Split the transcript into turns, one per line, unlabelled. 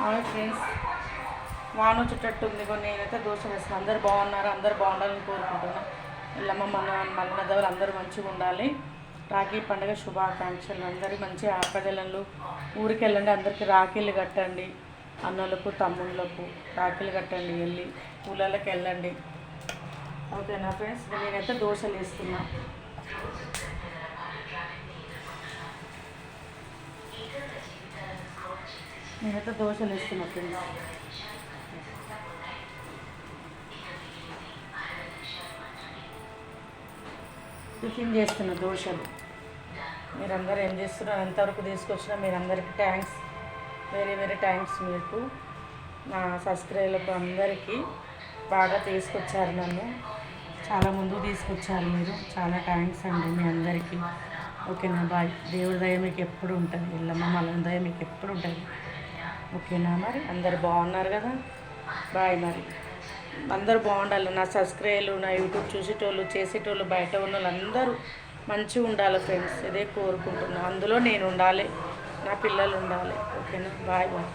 అవును ఫ్రెండ్స్, వాన వచ్చేటట్టు ఉంది. కొన్ని నేనైతే దోశ వేస్తాను. అందరు బాగున్నారు, అందరు బాగుండాలని కోరుకుంటున్నాను. ఇల్లమ్మ మన దేవులు అందరూ మంచిగా ఉండాలి. రాఖీ పండుగ శుభాకాంక్షలు. అందరూ మంచి ఆపదలను ఊరికి వెళ్ళండి, అందరికీ రాఖీలు కట్టండి. అన్నలకు తమ్ముళ్ళకు రాఖీలు కట్టండి, వెళ్ళి ఊళ్ళకి వెళ్ళండి. ఓకేనా ఫ్రెండ్స్, నేనైతే దోశలు వేస్తున్నా. నేనైతే దోశలు వేస్తున్నా ఫ్రెండ్స్. టిఫిన్ చేస్తున్న దోశలు. మీరందరూ ఏం చేస్తున్నారు? ఎంతవరకు తీసుకొచ్చినా మీరందరికీ థ్యాంక్స్, వెరీ థ్యాంక్స్. మీకు నా సబ్స్క్రైబర్లకు అందరికీ బాగా తీసుకొచ్చారు, నన్ను చాలా ముందుకు తీసుకొచ్చారు మీరు. చాలా థ్యాంక్స్ అండి మీ అందరికీ. ఓకేనా, బాయ్. దేవుడి దయ మీకు ఎప్పుడు ఉంటుంది, ఇల్లమ్మ మల్లన్న దయ మీకు ఎప్పుడు ఉంటుంది. ఓకేనా, మరి అందరు బాగున్నారు కదా, బాయ్. మరి అందరూ బాగుండాలి. నా సబ్స్క్రైబర్లు, నా యూట్యూబ్ చూసేటోళ్ళు, చేసేటోళ్ళు, బయట ఉన్న వాళ్ళు అందరూ మంచిగా ఉండాలి ఫ్రెండ్స్. ఇదే కోరుకుంటున్నాను. అందులో నేను ఉండాలి, నా పిల్లలు ఉండాలి. ఓకేనా, బాయ్ బాయ్.